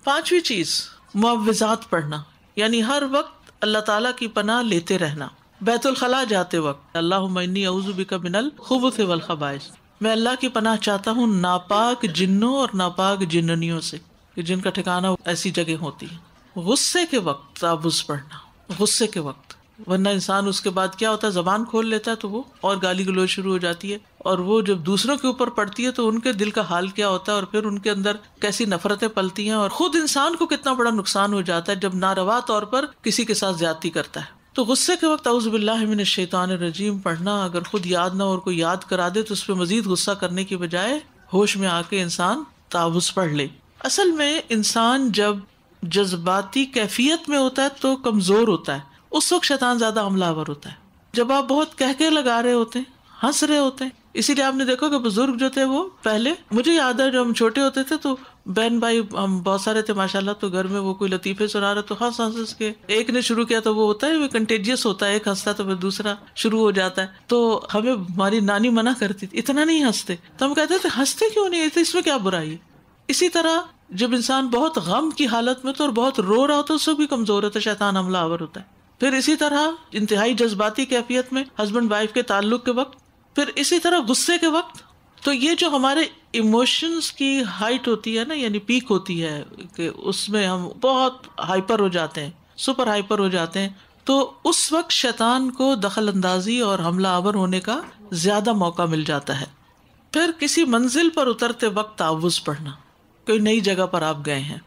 5ویں چیز معوذات پڑھنا، یعنی ہر وقت اللہ تعالیٰ کی پناہ لیتے رہنا. بیت الخلاء جاتے وقت اللہم انی اعوذ بک من الخبث والخبائث، میں اللہ کی پناہ چاہتا ہوں ناپاک جنوں اور ناپاک جننیوں سے، کہ جن کا ٹھکانہ ایسی جگہ ہوتی ہے. غصے کے وقت تعوذ پڑھنا، غصے کے وقت، ورنہ انسان اس کے بعد کیا ہوتا ہے، زبان کھول لیتا ہے تو وہ اور گالی گلوچ شروع ہو جاتی ہے، اور وہ جب دوسروں کے اوپر پڑتی ہے تو ان کے دل کا حال کیا ہوتا ہے، اور پھر ان کے اندر کیسی نفرتیں پلتی ہیں، اور خود انسان کو کتنا بڑا نقصان ہو جاتا ہے جب ناروا طور پر کسی کے ساتھ زیادتی کرتا ہے. تو غصے کے وقت اعوذ باللہ من الشیطان الرجیم پڑھنا، اگر خود یاد نہ اور کوئی یاد کرا دے تو اس پہ مزید غصہ کرنے کی بجائے ہوش میں آ کے انسان تعوذ پڑھ لے. اصل میں انسان جب جذباتی کیفیت میں ہوتا ہے تو کمزور ہوتا ہے، اس وقت شیطان زیادہ حملہ آور ہوتا ہے. جب آپ بہت کہکے لگا رہے ہوتے ہیں، ہنس رہے ہوتے ہیں، اسی لیے آپ نے دیکھا کہ بزرگ جو تھے وہ پہلے، مجھے یاد ہے جب ہم چھوٹے ہوتے تھے تو بہن بھائی ہم بہت سارے تھے ماشاءاللہ، تو گھر میں وہ کوئی لطیفے سنا رہا تو ہنس کے ایک نے شروع کیا تو وہ ہوتا ہے وہ کنٹیجیس ہوتا ہے، ایک ہنستا تو پھر دوسرا شروع ہو جاتا ہے. تو ہمیں ہماری نانی منع کرتی تھی اتنا نہیں ہنستے، تو ہم کہتے تھے ہنستے کیوں نہیں، اس میں کیا برائی ہے. اسی طرح جب انسان بہت غم کی حالت میں تو اور بہت رو رہا ہوتا ہے، اس سے بھی کمزور ہوتا ہے، شیطان حملہ آور ہوتا ہے. پھر اسی طرح انتہائی جذباتی کیفیت میں ہسبینڈ وائف کے تعلق کے وقت، پھر اسی طرح غصے کے وقت. تو یہ جو ہمارے ایموشنز کی ہائٹ ہوتی ہے نا، یعنی پیک ہوتی ہے کہ اس میں ہم بہت ہائپر ہو جاتے ہیں، سپر ہائپر ہو جاتے ہیں، تو اس وقت شیطان کو دخل اندازی اور حملہ آور ہونے کا زیادہ موقع مل جاتا ہے. پھر کسی منزل پر اترتے وقت تعوذ پڑھنا، کوئی نئی جگہ پر آپ گئے ہیں،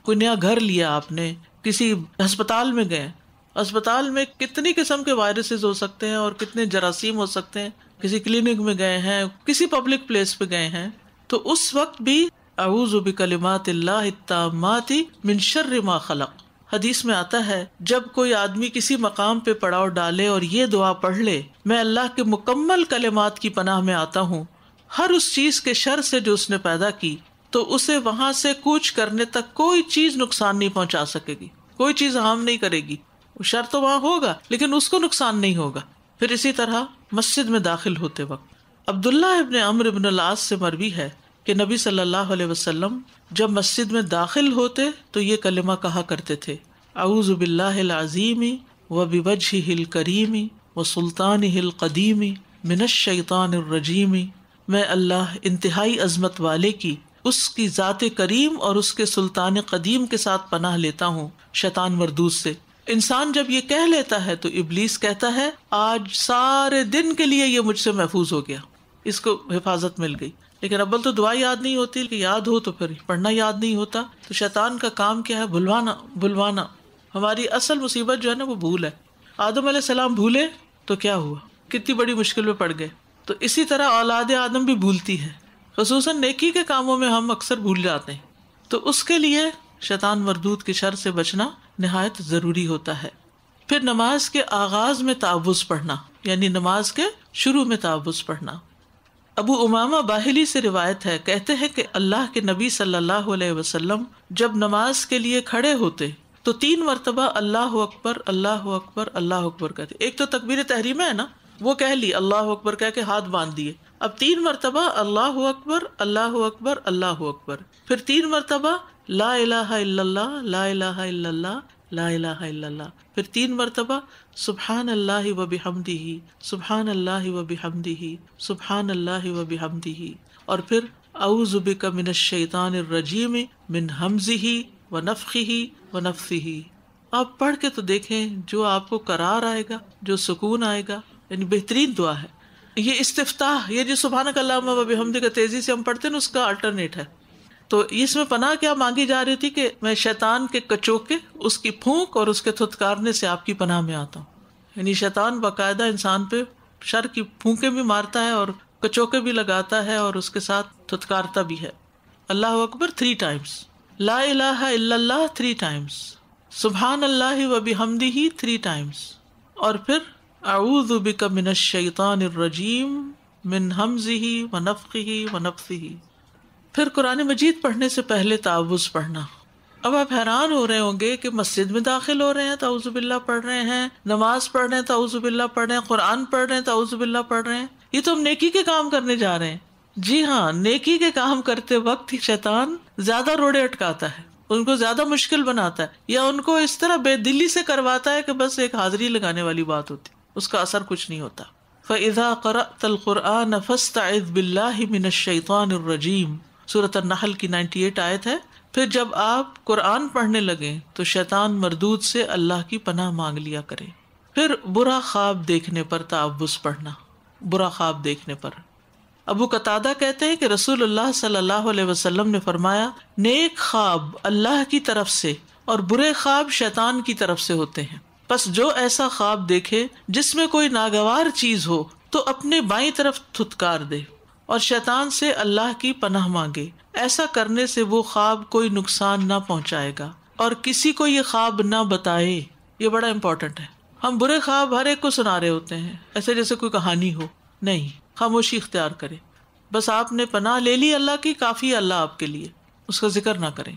کوئی نیا گھر لیا آپ نے، کسی ہسپتال میں گئے، اسپتال میں کتنی قسم کے وائرسز ہو سکتے ہیں اور کتنے جراثیم ہو سکتے ہیں، کسی کلینک میں گئے ہیں، کسی پبلک پلیس پہ گئے ہیں، تو اس وقت بھی اعوذ بکلمات اللہ التامات من شر ما خلق. حدیث میں آتا ہے جب کوئی آدمی کسی مقام پہ پڑاؤ ڈالے اور یہ دعا پڑھ لے، میں اللہ کے مکمل کلمات کی پناہ میں آتا ہوں ہر اس چیز کے شر سے جو اس نے پیدا کی، تو اسے وہاں سے کوچ کرنے تک کوئی چیز نقصان نہیں پہنچا سکے گی، کوئی چیز ہارم نہیں کرے گی. شر تو وہاں ہوگا لیکن اس کو نقصان نہیں ہوگا. پھر اسی طرح مسجد میں داخل ہوتے وقت عبداللہ ابن عمرو ابن العاص سے مروی ہے کہ نبی صلی اللہ علیہ وسلم جب مسجد میں داخل ہوتے تو یہ کلمہ کہا کرتے تھے، اعوذ باللہ العظیم وبوجہہ الکریم وسلطانہ القدیم من الشیطان الرجیم. میں اللہ انتہائی عظمت والے کی، اس کی ذات کریم اور اس کے سلطان قدیم کے ساتھ پناہ لیتا ہوں شیطان مردود سے. انسان جب یہ کہہ لیتا ہے تو ابلیس کہتا ہے آج سارے دن کے لیے یہ مجھ سے محفوظ ہو گیا، اس کو حفاظت مل گئی. لیکن اول تو دعا یاد نہیں ہوتی، کہ یاد ہو تو پھر پڑھنا یاد نہیں ہوتا. تو شیطان کا کام کیا ہے؟ بھلوانا. ہماری اصل مصیبت جو ہے نا وہ بھول ہے. آدم علیہ السلام بھولے تو کیا ہوا، کتنی بڑی مشکل میں پڑ گئے. تو اسی طرح اولاد آدم بھی بھولتی ہے، خصوصاً نیکی کے کاموں میں ہم اکثر بھول جاتے ہیں. تو اس کے لیے شیطان مردود کے شر سے بچنا نہایت ضروری ہوتا ہے. پھر نماز کے آغاز میں تعوذ پڑھنا، یعنی نماز کے شروع میں تعوذ پڑھنا. ابو امامہ باہلی سے روایت ہے، کہتے ہیں کہ اللہ کے نبی صلی اللہ علیہ وسلم جب نماز کے لیے کھڑے ہوتے تو 3 مرتبہ اللہ اکبر اللہ اکبر اللہ اکبر کہتے. ایک تو تکبیر تحریمہ ہے نا، وہ کہہ لی، اللہ اکبر کہہ کے ہاتھ باندھ دیے. اب 3 مرتبہ اللہ اکبر اللہ اکبر اللہ اکبر، پھر 3 مرتبہ لا الہ الا اللہ لا الہ الا اللہ لا الہ الا اللہ، پھر 3 مرتبہ سبحان اللہ و بحمدہ سبحان اللہ و بحمدہ سبحان اللہ و بحمدہ، اور پھر اعوذ بک من الشیطان الرجیم من ہمزہ و نفخہ و نفثہ. آپ پڑھ کے تو دیکھیں، جو آپ کو قرار آئے گا، جو سکون آئے گا، یعنی بہترین دعا ہے. یہ استفتاح، یہ جو سبحانک اللہم و بحمدک تیزی سے ہم پڑھتے ہیں اس کا الٹرنیٹ ہے. تو اس میں پناہ کیا مانگی جا رہی تھی کہ میں شیطان کے کچوکے، اس کی پھونک اور اس کے تھتکارنے سے آپ کی پناہ میں آتا ہوں. یعنی شیطان باقاعدہ انسان پہ شر کی پھونکیں بھی مارتا ہے اور کچوکے بھی لگاتا ہے اور اس کے ساتھ تھتکارتا بھی ہے. اللہ اکبر 3 times، لا الہ الا اللہ 3 times، سبحان اللہ و بحمدہ 3 times، اور پھر اعوذ بک من الشیطان الرجیم من ہمزہ و نفخہ و نفثہ. پھر قرآن مجید پڑھنے سے پہلے تعوذ پڑھنا. اب آپ حیران ہو رہے ہوں گے کہ مسجد میں داخل ہو رہے ہیں تو اعوذ باللہ پڑھ رہے ہیں، نماز پڑھ رہے ہیں تو اعوذ باللہ پڑھ رہے ہیں، قرآن پڑھ رہے ہیں تو اعوذ باللہ پڑھ رہے ہیں. یہ تو ہم نیکی کے کام کرنے جا رہے ہیں. جی ہاں، نیکی کے کام کرتے وقت ہی شیطان زیادہ روڑے اٹکاتا ہے. ان کو زیادہ مشکل بناتا ہے، یا ان کو اس طرح بے دلی سے کرواتا ہے کہ بس ایک حاضری لگانے والی بات ہوتی، اس کا اثر کچھ نہیں ہوتا۔ فَإِذَا قَرَأْتَ الْقُرْآنَ فَاسْتَعِذْ بِاللَّهِ مِنَ الشَّيْطَانِ الرَّجِيمِ، سورۃ النحل کی 98 آیت ہے۔ پھر جب آپ قرآن پڑھنے لگیں تو شیطان مردود سے اللہ کی پناہ مانگ لیا کریں۔ پھر برا خواب دیکھنے پر تعوذ پڑھنا، برا خواب دیکھنے پر۔ ابو قتادہ کہتے ہیں کہ رسول اللہ صلی اللہ علیہ وسلم نے فرمایا، نیک خواب اللہ کی طرف سے اور برے خواب شیطان کی طرف سے ہوتے ہیں، پس جو ایسا خواب دیکھے جس میں کوئی ناگوار چیز ہو تو اپنے بائیں طرف تھتکار دے اور شیطان سے اللہ کی پناہ مانگے، ایسا کرنے سے وہ خواب کوئی نقصان نہ پہنچائے گا اور کسی کو یہ خواب نہ بتائے۔ یہ بڑا امپورٹنٹ ہے۔ ہم برے خواب ہر ایک کو سنا رہے ہوتے ہیں، ایسے جیسے کوئی کہانی ہو، نہیں، خاموشی اختیار کرے، بس آپ نے پناہ لے لی اللہ کی، کافی ہے اللہ آپ کے لیے، اس کا ذکر نہ کریں۔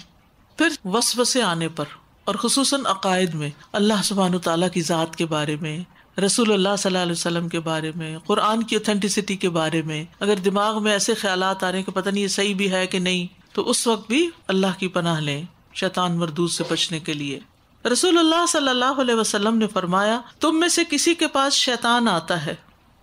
پھر وسوسے آنے پر اور خصوصاً عقائد میں، اللہ سبحانہ تعالیٰ کی ذات کے بارے میں، رسول اللہ صلی اللہ علیہ وسلم کے بارے میں، قرآن کی اوتھینٹسٹی کے بارے میں، اگر دماغ میں ایسے خیالات آ رہے ہیں کہ پتہ نہیں یہ صحیح بھی ہے کہ نہیں، تو اس وقت بھی اللہ کی پناہ لیں شیطان مردود سے بچنے کے لیے۔ رسول اللہ صلی اللہ علیہ وسلم نے فرمایا، تم میں سے کسی کے پاس شیطان آتا ہے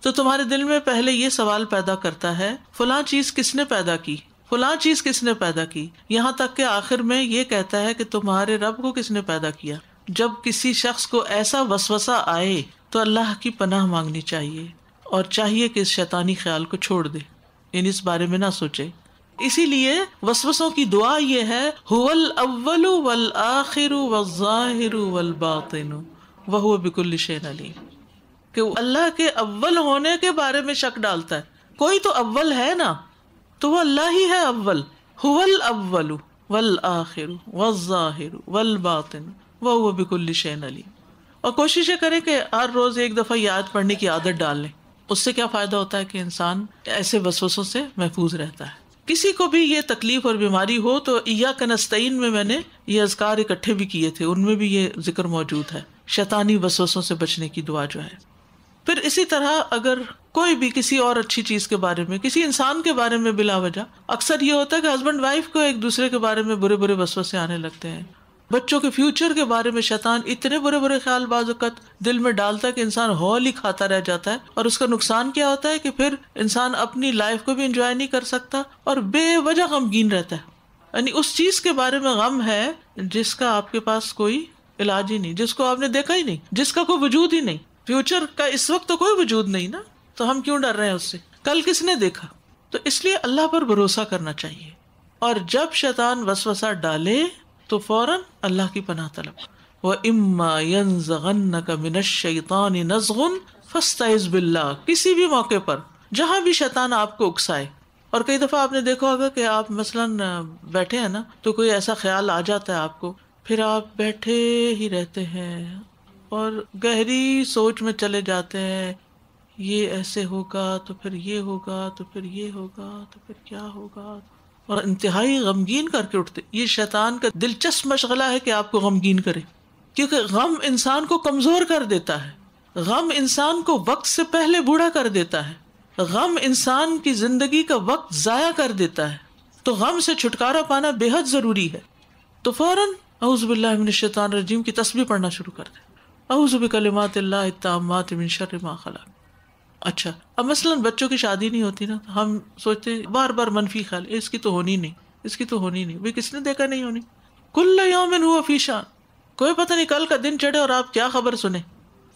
تو تمہارے دل میں پہلے یہ سوال پیدا کرتا ہے، فلاں چیز کس نے پیدا کی، فلاں چیز کس نے پیدا کی، یہاں تک کہ آخر میں یہ کہتا ہے کہ تمہارے رب کو کس نے پیدا کیا۔ جب کسی شخص کو ایسا وسوسہ آئے تو اللہ کی پناہ مانگنی چاہیے اور چاہیے کہ اس شیطانی خیال کو چھوڑ دے، یعنی اس بارے میں نہ سوچے۔ اسی لیے وسوسوں کی دعا یہ ہے، هو الاول والآخر والظاہر والباطن وهو بكل شيء علیم، کہ وہ اللہ کے اول ہونے کے بارے میں شک ڈالتا ہے۔ کوئی تو اول ہے نا، تو وہ اللہ ہی ہے اول، هو الاول والآخر والظاہر والباطن وهو بكل شيء علیم۔ اور کوشش یہ کریں کہ ہر روز ایک دفعہ یاد پڑھنے کی عادت ڈال لیں۔ اس سے کیا فائدہ ہوتا ہے کہ انسان ایسے وسوسوں سے محفوظ رہتا ہے۔ کسی کو بھی یہ تکلیف اور بیماری ہو تو ایاک نستعین میں نے یہ اذکار اکٹھے بھی کیے تھے، ان میں بھی یہ ذکر موجود ہے، شیطانی وسوسوں سے بچنے کی دعا جو ہے۔ پھر اسی طرح اگر کوئی بھی کسی اور اچھی چیز کے بارے میں، کسی انسان کے بارے میں بلا وجہ، اکثر یہ ہوتا ہے کہ ہسبینڈ وائف کو ایک دوسرے کے بارے میں برے برے وسوسے آنے لگتے ہیں، بچوں کے فیوچر کے بارے میں شیطان اتنے برے برے خیال بعض اوقات دل میں ڈالتا ہے کہ انسان ہول ہی کھاتا رہ جاتا ہے، اور اس کا نقصان کیا ہوتا ہے کہ پھر انسان اپنی لائف کو بھی انجوائے نہیں کر سکتا اور بے وجہ غمگین رہتا ہے، یعنی اس چیز کے بارے میں غم ہے جس کا آپ کے پاس کوئی علاج ہی نہیں، جس کو آپ نے دیکھا ہی نہیں، جس کا کوئی وجود ہی نہیں، فیوچر کا اس وقت تو کوئی وجود نہیں نا، تو ہم کیوں ڈر رہے ہیں اس سے، کل کس نے دیکھا؟ تو اس لیے اللہ پر بھروسہ کرنا چاہیے، اور جب شیطان وسوسہ ڈالے تو فوراً اللہ کی پناہ طلب۔ وَإِمَّا يَنزَغَنَّكَ مِنَ الشَّيْطَانِ نَزْغٌ فَاسْتَعِذْ بِاللَّهِ، کسی بھی موقع پر جہاں بھی شیطان آپ کو اکسائے، اور کئی دفعہ آپ نے دیکھا ہوگا کہ آپ مثلاً بیٹھے ہیں نا، تو کوئی ایسا خیال آ جاتا ہے آپ کو، پھر آپ بیٹھے ہی رہتے ہیں اور گہری سوچ میں چلے جاتے ہیں، یہ ایسے ہوگا تو پھر یہ ہوگا تو پھر یہ ہوگا تو پھر کیا ہوگا، اور انتہائی غمگین کر کے اٹھتے۔ یہ شیطان کا دلچسپ مشغلہ ہے کہ آپ کو غمگین کرے، کیونکہ غم انسان کو کمزور کر دیتا ہے، غم انسان کو وقت سے پہلے بوڑھا کر دیتا ہے، غم انسان کی زندگی کا وقت ضائع کر دیتا ہے، تو غم سے چھٹکارا پانا بے حد ضروری ہے۔ تو فوراً اعوذ باللہ من الشیطان الرجیم کی تسبیح پڑھنا شروع کر دیں، اعوذ بکلمات اللہ التامات من شر ما خلق۔ اچھا، اب مثلاً بچوں کی شادی نہیں ہوتی نا، ہم سوچتے بار بار منفی خیال، اس کی تو ہونی نہیں، اس کی تو ہونی نہیں، بھئی کس نے دیکھا نہیں ہونی؟ کل یوم ہوا فی شان، کوئی پتہ نہیں کل کا دن چڑھے اور آپ کیا خبر سنیں۔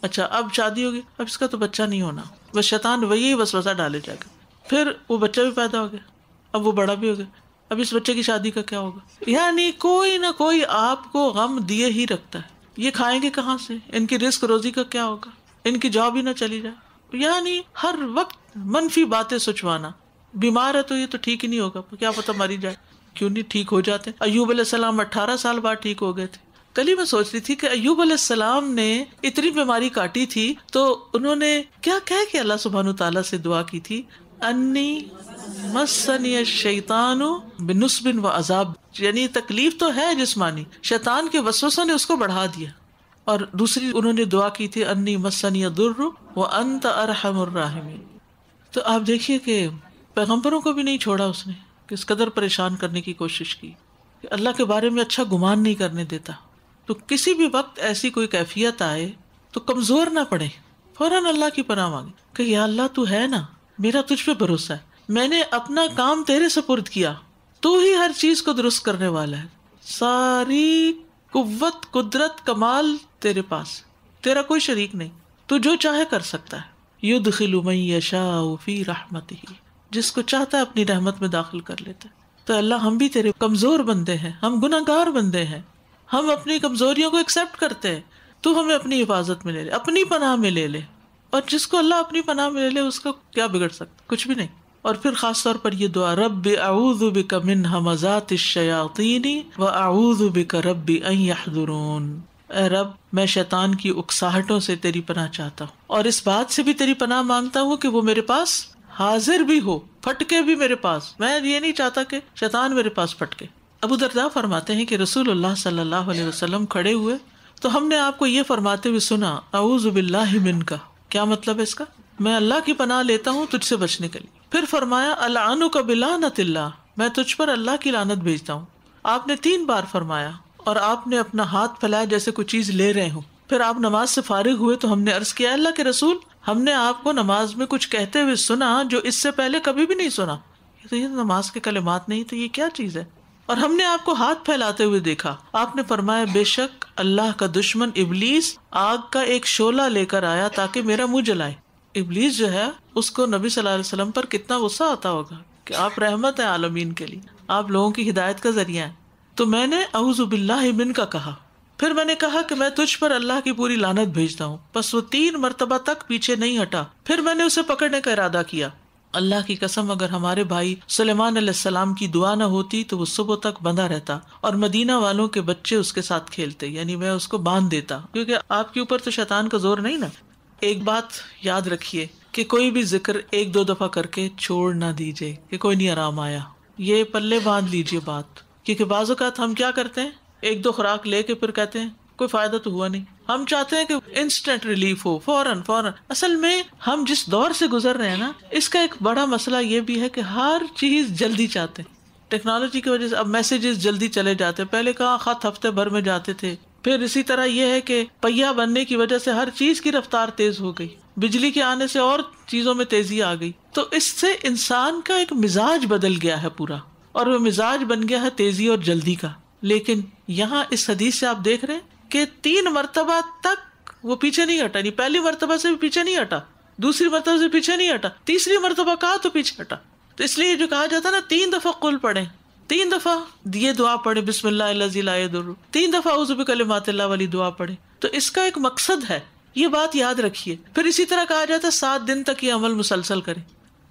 اچھا، اب شادی ہوگی، اب اس کا تو بچہ نہیں ہونا، بس شیطان وہی وسوسہ ڈالے جائے گا، پھر وہ بچہ بھی پیدا ہو گیا، اب وہ بڑا بھی ہو گیا، اب اس بچے کی شادی کا کیا ہوگا؟ یعنی کوئی نہ کوئی آپ کو غم دیے ہی رکھتا ہے۔ یہ کھائیں گے کہاں سے؟ ان کی رزق روزی کا کیا ہوگا؟ ان کی جاب ہی نہ چلی جائے، یعنی ہر وقت منفی باتیں سوچوانا۔ بیمار ہے تو یہ تو ٹھیک ہی نہیں ہوگا، کیا پتہ ماری جائے، کیوں نہیں ٹھیک ہو جاتے؟ ایوب علیہ السلام 18 سال بعد ٹھیک ہو گئے تھے۔ کل ہی میں سوچ رہی تھی کہ ایوب علیہ السلام نے اتنی بیماری کاٹی تھی تو انہوں نے کیا کہہ کے اللہ سبحانہ تعالیٰ سے دعا کی تھی، انی مسنی الشیطان بنصب و عذاب، یعنی تکلیف تو ہے جسمانی، شیطان کے وسوسوں نے اس کو بڑھا دیا۔ اور دوسری انہوں نے دعا کی تھی، انی مسنی الضر وانت ارحم الراحمین۔ تو آپ دیکھیے کہ پیغمبروں کو بھی نہیں چھوڑا اس نے، کس قدر پریشان کرنے کی کوشش کی۔ کہ اللہ کے بارے میں اچھا گمان نہیں کرنے دیتا. تو کسی بھی وقت ایسی کوئی کیفیت آئے تو کمزور نہ پڑے، فوراً اللہ کی پناہ مانگے کہ یا اللہ تو ہے نا، میرا تجھ پہ بھروسہ ہے، میں نے اپنا کام تیرے سپرد کیا، تو ہی ہر چیز کو درست کرنے والا ہے، ساری قوت قدرت کمال تیرے پاس، تیرا کوئی شریک نہیں، تو جو چاہے کر سکتا ہے. یدخل من یشاء فی رحمتہ، جس کو چاہتا ہے اپنی رحمت میں داخل کر لیتا ہے. تو اللہ ہم بھی تیرے کمزور بندے ہیں، ہم گناہ گار بندے ہیں، ہم اپنی کمزوریوں کو ایکسپٹ کرتے ہیں، تو ہمیں اپنی حفاظت میں لے لے، اپنی پناہ میں لے لے. اور جس کو اللہ اپنی پناہ میں لے لے اس کو کیا بگڑ سکتا؟ کچھ بھی نہیں. اور پھر خاص طور پر یہ دعا، رب اعوذ بک من ہمزات الشیاطین واعوذ بک رب ان یحضرون، اے رب میں شیطان کی اکساہٹوں سے تیری پناہ چاہتا ہوں، اور اس بات سے بھی تیری پناہ مانگتا ہوں کہ وہ میرے پاس حاضر بھی ہو، پھٹکے بھی میرے پاس. میں یہ نہیں چاہتا کہ شیطان میرے پاس پھٹکے. ابو درداء فرماتے ہیں کہ رسول اللہ صلی اللہ علیہ وسلم کھڑے ہوئے تو ہم نے آپ کو یہ فرماتے ہوئے سنا، اعوذ باللہ منک. کیا مطلب ہے اس کا؟ میں اللہ کی پناہ لیتا ہوں تجھ سے بچنے کے لیے. پھر فرمایا العنک بلعنت اللہ، میں تجھ پر اللہ کی لعنت بھیجتا ہوں. آپ نے 3 بار فرمایا اور آپ نے اپنا ہاتھ پھیلایا جیسے کوئی چیز لے رہے ہوں. پھر آپ نماز سے فارغ ہوئے تو ہم نے عرض کیا، اللہ کے رسول ہم نے آپ کو نماز میں کچھ کہتے ہوئے سنا جو اس سے پہلے کبھی بھی نہیں سنا. یہ نماز کے کلمات نہیں تو یہ کیا چیز ہے؟ اور ہم نے آپ کو ہاتھ پھیلاتے ہوئے دیکھا. آپ نے فرمایا بے شک اللہ کا دشمن ابلیس آگ کا ایک شعلہ لے کر آیا تاکہ میرا منہ جلائے. ابلیس جو ہے اس کو نبی صلی اللہ علیہ وسلم پر کتنا غصہ آتا ہوگا کہ آپ رحمت ہے عالمین کے لیے، آپ لوگوں کی ہدایت کا ذریعہ ہیں. تو میں نے اعوذ باللہ من کا کہا. پھر میں نے کہا کہ میں تجھ پر اللہ کی پوری لعنت بھیجتا ہوں. بس وہ 3 مرتبہ تک پیچھے نہیں ہٹا. پھر میں نے اسے پکڑنے کا ارادہ کیا. اللہ کی قسم اگر ہمارے بھائی سلیمان علیہ السلام کی دعا نہ ہوتی تو وہ صبح تک بندھا رہتا اور مدینہ والوں کے بچے اس کے ساتھ کھیلتے، یعنی میں اس کو باندھ دیتا، کیونکہ آپ کے اوپر تو شیطان کا زور نہیں نا. ایک بات یاد رکھیے کہ کوئی بھی ذکر 1-2 دفعہ کر کے چھوڑ نہ دیجیے کہ کوئی نہیں آرام آیا، یہ پلے باندھ لیجیے بات. کیونکہ بعض اوقات ہم کیا کرتے ہیں، 1-2 خوراک لے کے پھر کہتے ہیں کوئی فائدہ تو ہوا نہیں. ہم چاہتے ہیں کہ انسٹنٹ ریلیف ہو، فوراً. اصل میں ہم جس دور سے گزر رہے ہیں نا، اس کا ایک بڑا مسئلہ یہ بھی ہے کہ ہر چیز جلدی چاہتے ہیں. ٹیکنالوجی کی وجہ سے اب میسیجز جلدی چلے جاتے ہیں. پہلے کہاں خط ہفتے بھر میں جاتے تھے. پھر اسی طرح یہ ہے کہ پہیا بننے کی وجہ سے ہر چیز کی رفتار تیز ہو گئی، بجلی کے آنے سے اور چیزوں میں تیزی آ گئی. تو اس سے انسان کا ایک مزاج بدل گیا ہے پورا، اور وہ مزاج بن گیا ہے تیزی اور جلدی کا. لیکن یہاں اس حدیث سے آپ دیکھ رہے ہیں کہ 3 مرتبہ تک وہ پیچھے نہیں ہٹا. نہیں، پہلی مرتبہ سے بھی پیچھے نہیں ہٹا، دوسری مرتبہ سے پیچھے نہیں ہٹا، تیسری مرتبہ کہا تو پیچھے ہٹا. تو اس لیے جو کہا جاتا نا 3 دفعہ قل پڑھیں، 3 دفعہ یہ دعا پڑھے بسم اللہ الذی لا یضر، 3 دفعہ اعوذ بکلمات اللہ والی دعا پڑھے. تو اس کا ایک مقصد ہے، یہ بات یاد رکھیے. پھر اسی طرح کہا جاتا ہے 7 دن تک یہ عمل مسلسل کریں.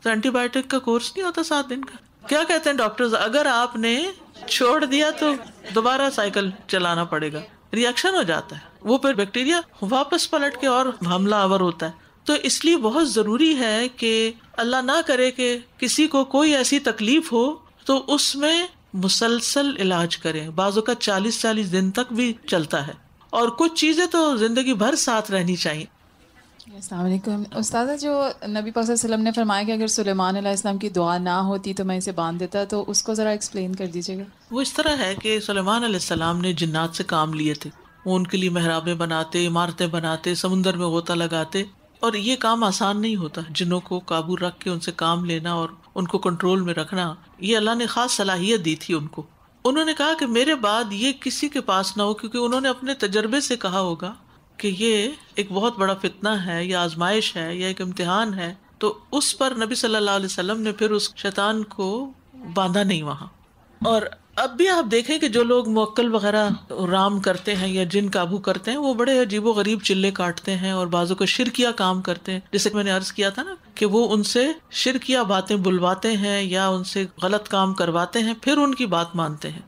تو اینٹی بایوٹک کا کورس نہیں ہوتا 7 دن کا. کیا کہتے ہیں ڈاکٹرز، اگر آپ نے چھوڑ دیا تو دوبارہ سائیکل چلانا پڑے گا، ریئیکشن ہو جاتا ہے، وہ پھر بیکٹیریا واپس پلٹ کے اور حملہ آور ہوتا ہے. تو اس لیے بہت ضروری ہے کہ اللہ نہ کرے کہ کسی کو کوئی ایسی تکلیف ہو تو اس میں مسلسل علاج کریں. بعض اوقات 40 دن تک بھی چلتا ہے، اور کچھ چیزیں تو زندگی بھر ساتھ رہنی چاہیے. السلام علیکم استاذہ، جو نبی پاک صلی اللہ علیہ وسلم نے فرمایا کہ اگر سلیمان علیہ السلام کی دعا نہ ہوتی تو میں اسے باندھ دیتا، تو اس کو ذرا ایکسپلین کر دیجیے گا. وہ اس طرح ہے کہ سلیمان علیہ السلام نے جنات سے کام لیے تھے، وہ ان کے لیے محرابیں بناتے، عمارتیں بناتے، سمندر میں غوطہ لگاتے، اور یہ کام آسان نہیں ہوتا. جنوں کو قابو رکھ کے ان سے کام لینا اور ان کو کنٹرول میں رکھنا، یہ اللہ نے خاص صلاحیت دی تھی ان کو. انہوں نے کہا کہ میرے بعد یہ کسی کے پاس نہ ہو، کیونکہ انہوں نے اپنے تجربے سے کہا ہوگا کہ یہ ایک بہت بڑا فتنہ ہے یا آزمائش ہے یا ایک امتحان ہے. تو اس پر نبی صلی اللہ علیہ وسلم نے پھر اس شیطان کو باندھا نہیں وہاں. اور اب بھی آپ دیکھیں کہ جو لوگ موکل وغیرہ رام کرتے ہیں یا جن قابو کرتے ہیں، وہ بڑے عجیب و غریب چلے کاٹتے ہیں اور بعضوں کو شرکیہ کام کرتے ہیں. جیسے میں نے عرض کیا تھا نا کہ وہ ان سے شرکیہ باتیں بلواتے ہیں یا ان سے غلط کام کرواتے ہیں، پھر ان کی بات مانتے ہیں.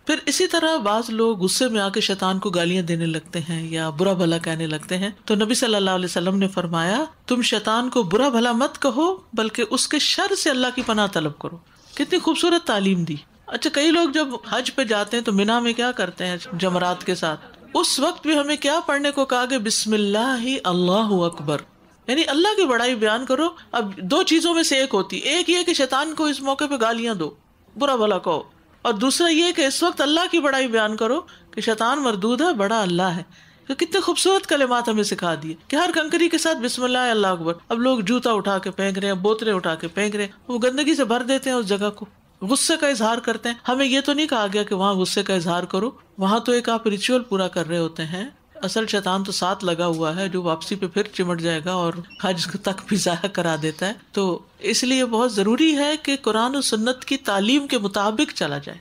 پھر اسی طرح بعض لوگ غصے میں آ کے شیطان کو گالیاں دینے لگتے ہیں یا برا بھلا کہنے لگتے ہیں. تو نبی صلی اللہ علیہ وسلم نے فرمایا تم شیطان کو برا بھلا مت کہو، بلکہ اس کے شر سے اللہ کی پناہ طلب کرو. کتنی خوبصورت تعلیم دی. اچھا، کئی لوگ جب حج پہ جاتے ہیں تو مینا میں کیا کرتے ہیں جمرات کے ساتھ، اس وقت بھی ہمیں کیا پڑھنے کو کہا کہ بسم اللہ اللہ اکبر، یعنی اللہ کی بڑائی بیان کرو. اب 2 چیزوں میں سے ایک ہوتی، ایک یہ کہ شیطان کو اس موقع پہ گالیاں دو، برا بھلا کہو، اور دوسرا یہ کہ اس وقت اللہ کی بڑائی بیان کرو کہ شیطان مردود ہے، بڑا اللہ ہے. تو کتنے خوبصورت کلمات ہمیں سکھا دیے کہ ہر کنکری کے ساتھ بسم اللہ اللہ اکبر. اب لوگ جوتا اٹھا کے پھینک رہے ہیں، بوتلیں اٹھا کے پھینک رہے ہیں، وہ گندگی سے بھر دیتے ہیں اس جگہ کو، غصے کا اظہار کرتے ہیں. ہمیں یہ تو نہیں کہا گیا کہ وہاں غصے کا اظہار کرو، وہاں تو ایک آپ ریچول پورا کر رہے ہوتے ہیں. اصل شیطان تو ساتھ لگا ہوا ہے جو واپسی پہ پھر چمٹ جائے گا اور حج تک بھی ضائع کرا دیتا ہے. تو اس لیے بہت ضروری ہے کہ قرآن و سنت کی تعلیم کے مطابق چلا جائے.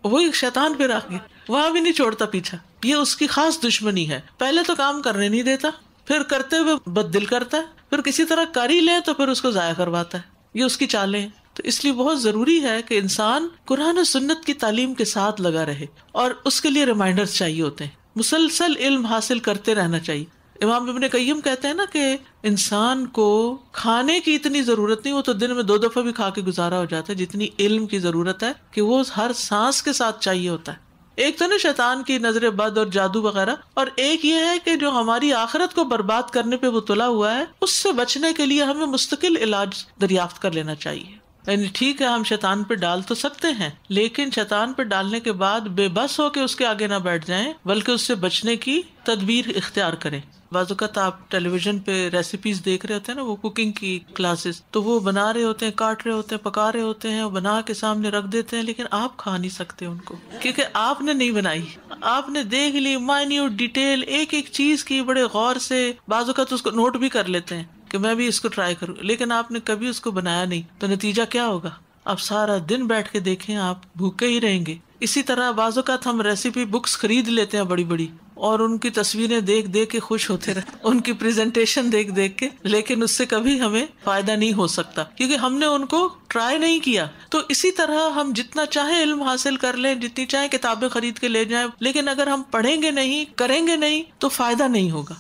وہی شیطان پھر آ گیا، وہاں بھی نہیں چھوڑتا پیچھا. یہ اس کی خاص دشمنی ہے. پہلے تو کام کرنے نہیں دیتا، پھر کرتے ہوئے بد دل کرتا ہے، پھر کسی طرح کر ہی لے تو پھر اس کو ضائع کرواتا ہے. یہ اس کی چالیں ہیں. تو اس لیے بہت ضروری ہے کہ انسان قرآن و سنت کی تعلیم کے ساتھ لگا رہے، اور اس کے لیے ریمائنڈرز چاہیے ہوتے ہیں. مسلسل علم حاصل کرتے رہنا چاہیے. امام ابن قیم کہتے ہیں نا کہ انسان کو کھانے کی اتنی ضرورت نہیں، وہ تو دن میں 2 دفعہ بھی کھا کے گزارا ہو جاتا ہے، جتنی علم کی ضرورت ہے کہ وہ ہر سانس کے ساتھ چاہیے ہوتا ہے. ایک تو نا شیطان کی نظر بد اور جادو وغیرہ، اور ایک یہ ہے کہ جو ہماری آخرت کو برباد کرنے پہ وہ تلا ہوا ہے، اس سے بچنے کے لیے ہمیں مستقل علاج دریافت کر لینا چاہیے. یعنی ٹھیک ہے ہم شیطان پہ ڈال تو سکتے ہیں، لیکن شیطان پہ ڈالنے کے بعد بے بس ہو کے اس کے آگے نہ بیٹھ جائیں، بلکہ اس سے بچنے کی تدبیر اختیار کریں. بعض اوقات آپ ٹیلی ویژن پہ ریسیپیز دیکھ رہے ہوتے ہیں نا، وہ کوکنگ کی کلاسز، تو وہ بنا رہے ہوتے ہیں، کاٹ رہے ہوتے ہیں، پکا رہے ہوتے ہیں، بنا کے سامنے رکھ دیتے ہیں، لیکن آپ کھا نہیں سکتے ان کو کیونکہ آپ نے نہیں بنائی. آپ نے دیکھ لی مائنیوٹ ڈیٹیل ایک ایک چیز کی بڑے غور سے، بعض اوقات اس کو نوٹ بھی کر لیتے ہیں کہ میں بھی اس کو ٹرائی کروں، لیکن آپ نے کبھی اس کو بنایا نہیں. تو نتیجہ کیا ہوگا؟ آپ سارا دن بیٹھ کے دیکھیں آپ بھوکے ہی رہیں گے. اسی طرح بعض اوقات ہم ریسیپی بکس خرید لیتے ہیں بڑی بڑی، اور ان کی تصویریں دیکھ دیکھ کے خوش ہوتے رہے، ان کی پریزنٹیشن دیکھ دیکھ کے، لیکن اس سے کبھی ہمیں فائدہ نہیں ہو سکتا کیونکہ ہم نے ان کو ٹرائی نہیں کیا. تو اسی طرح ہم جتنا چاہے علم حاصل کر لیں، جتنی چاہے کتابیں خرید کے لے جائیں، لیکن اگر ہم پڑھیں گے نہیں، کریں گے نہیں، تو فائدہ نہیں ہوگا.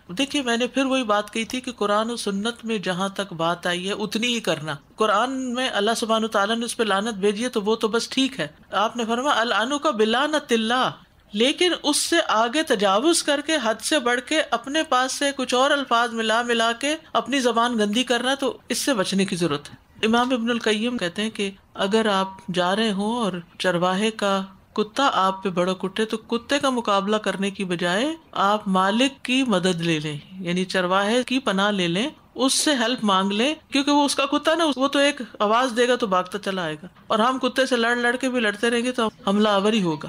دیکھیے میں نے پھر وہی بات کہی تھی کہ قرآن و سنت میں جہاں تک بات آئی ہے اتنی ہی کرنا. قرآن میں اللہ سبحانہ تعالیٰ نے اس پہ لعنت بھیجی ہے تو وہ تو بس ٹھیک ہے. آپ نے فرمایا العنک بلعنت اللہ، لیکن اس سے آگے تجاوز کر کے حد سے بڑھ کے اپنے پاس سے کچھ اور الفاظ ملا کے اپنی زبان گندی کرنا، تو اس سے بچنے کی ضرورت ہے. امام ابن القیم کہتے ہیں کہ اگر آپ جا رہے ہوں اور چرواہے کا کتا آپ پہ بڑک اٹھے تو کتے کا مقابلہ کرنے کی بجائے آپ مالک کی مدد لے لیں، یعنی چرواہے کی پناہ لے لیں، اس سے ہیلپ مانگ لیں، کیونکہ وہ اس کا کتا نا، وہ تو ایک آواز دے گا تو بھاگتا چلا آئے گا، اور ہم کتے سے لڑ کے بھی لڑتے رہیں گے تو حملہ آور ہی ہوگا.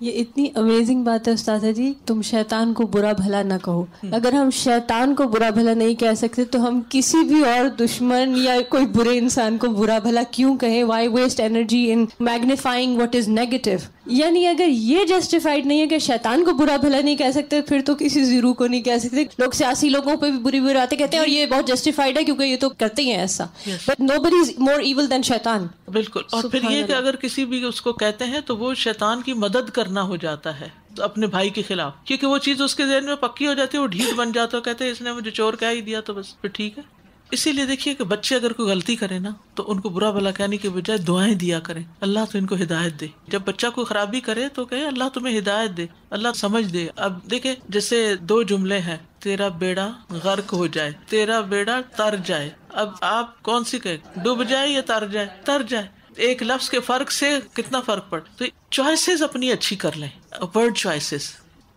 یہ اتنی امیزنگ بات ہے استاذہ جی، تم شیطان کو برا بھلا نہ کہو. اگر ہم شیطان کو برا بھلا نہیں کہہ سکتے تو ہم کسی بھی اور دشمن یا کوئی برے انسان کو برا بھلا کیوں کہیں؟ Why waste energy in magnifying what is negative. یعنی اگر یہ جسٹیفائڈ نہیں ہے کہ شیطان کو برا بھلا نہیں کہہ سکتے، پھر تو کسی زیرو کو نہیں کہہ سکتے. لوگ سیاسی لوگوں پہ بھی بری باتیں کہتے ہیں اور یہ بہت جسٹیفائڈ ہے کیونکہ یہ تو کرتے ہی ہیں ایسا. But nobody is more evil than شیطان. بالکل. اور پھر یہ کہ اگر کسی بھی اس کو کہتے ہیں تو وہ شیطان کی مدد کرنا ہو جاتا ہے اپنے بھائی کے خلاف، کیونکہ وہ چیز اس کے ذہن میں پکی ہو جاتی ہے، وہ ڈھیٹ بن جاتا ہے، کہتے ہیں اس نے مجھے چور کہہ ہی دیا تو بس پھر ٹھیک ہے. اسی لیے دیکھیے کہ بچے اگر کوئی غلطی کرے نا تو ان کو برا بھلا کہنے کی بجائے دعائیں دیا کریں، اللہ تو ان کو ہدایت دے. جب بچہ کوئی خرابی کرے تو کہیں اللہ تمہیں ہدایت دے، اللہ سمجھ دے. اب دیکھیں جیسے 2 جملے ہیں، تیرا بیڑا غرق ہو جائے، تیرا بیڑا تر جائے. اب آپ کون سی کہیں، ڈوب جائے یا تر جائے؟ تر جائے. ایک لفظ کے فرق سے کتنا فرق پڑ. تو چوائسیز اپنی اچھی کر لیں، ورڈ چوائسیز.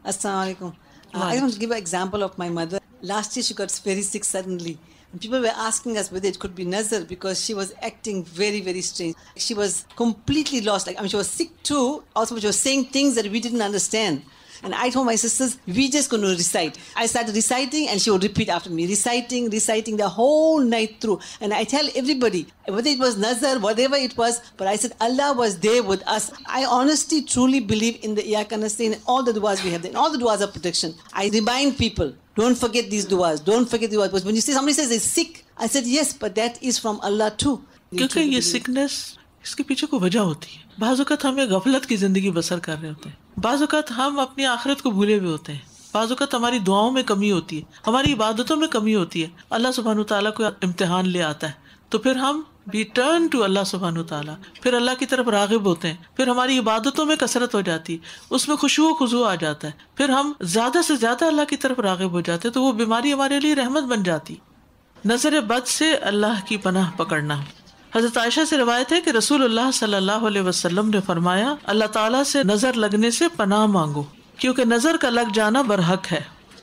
السلام علیکم. I want to give an example of my mother. Last year she got very sick suddenly. And people were asking us whether it could be nazar because she was acting very, very strange. She was completely lost. She was sick too. Also, she was saying things that we didn't understand. And I told my sisters, we're just going to recite. I started reciting and she would repeat after me, reciting the whole night through. And I tell everybody, whether it was nazar, whatever it was, but I said Allah was there with us. I honestly, truly believe in the Iyaka Nasta'in and all the du'as we have there, and all the du'as of protection. I remind people, don't forget these du'as, don't forget the du'as. Because when you see somebody says they're sick, I said yes, but that is from Allah too. کیونکہ یہ sickness اس کے پیچھے کوئی وجہ ہوتی ہے. بعض اوقات ہمیں غفلت کی زندگی بسر کر رہے ہوتے ہیں، بعض اوقات ہم اپنی آخرت کو بھولے ہوئے ہوتے ہیں، بعض اوقات ہماری دعاؤں میں کمی ہوتی ہے، ہماری عبادتوں میں کمی ہوتی ہے. اللہ سبحانہ تعالیٰ کو امتحان لے آتا ہے تو پھر ہم we turn to اللہ سبحانہ تعالیٰ، پھر اللہ کی طرف راغب ہوتے ہیں، پھر ہماری عبادتوں میں کثرت ہو جاتی ہے، اس میں خشوع و خضوع آ جاتا ہے، پھر ہم زیادہ سے زیادہ اللہ کی طرف راغب ہو جاتے ہیں، تو وہ بیماری ہمارے لیے رحمت بن جاتی. نظر بد سے اللہ کی پناہ پکڑنا. حضرت عائشہ سے روایت ہے کہ رسول اللہ صلی اللہ علیہ وسلم نے فرمایا اللہ تعالیٰ سے نظر لگنے سے پناہ مانگو کیونکہ نظر کا لگ جانا برحق ہے۔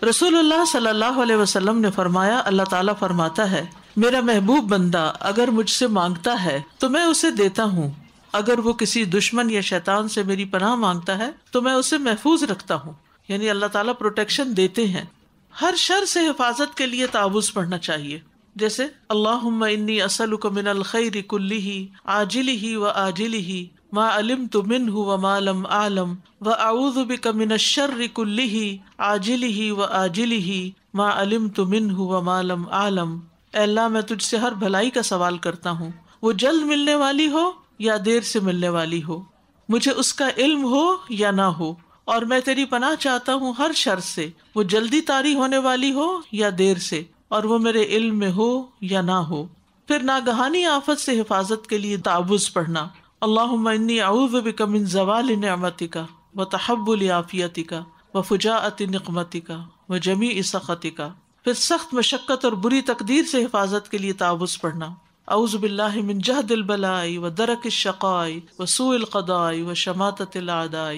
رسول اللہ صلی اللہ علیہ وسلم نے فرمایا اللہ تعالیٰ فرماتا ہے میرا محبوب بندہ اگر مجھ سے مانگتا ہے تو میں اسے دیتا ہوں، اگر وہ کسی دشمن یا شیطان سے میری پناہ مانگتا ہے تو میں اسے محفوظ رکھتا ہوں، یعنی اللہ تعالیٰ پروٹیکشن دیتے ہیں۔ ہر شر سے حفاظت کے لیے تعوذ پڑھنا چاہیے، جیسے اللہم انی اسألک من الخیر کلہ عاجلہ و آجلہ ما علمت منہ وما لم اعلم واعوذ بک من الشر کلہ عاجلہ و آجلہ ما علمت منہ وما لم اعلم۔ اے اللہ میں تجھ سے ہر بھلائی کا سوال کرتا ہوں، وہ جلد ملنے والی ہو یا دیر سے ملنے والی ہو، مجھے اس کا علم ہو یا نہ ہو، اور میں تیری پناہ چاہتا ہوں ہر شر سے، وہ جلدی طاری ہونے والی ہو یا دیر سے، اور وہ میرے علم میں ہو یا نہ ہو۔ پھر ناگہانی آفت سے حفاظت کے لیے تعوذ پڑھنا، اللہم انی اعوذ بک من زوال نعمتک وتحول عافیتک وفجاءۃ نقمتک وجمیع سخطک۔ پھر سخت مشقت اور بری تقدیر سے حفاظت کے لیے تعوذ پڑھنا، اعوذ باللہ من جہد البلاء ودرک الشقاء وسوء القضاء وشماتۃ الاعداء۔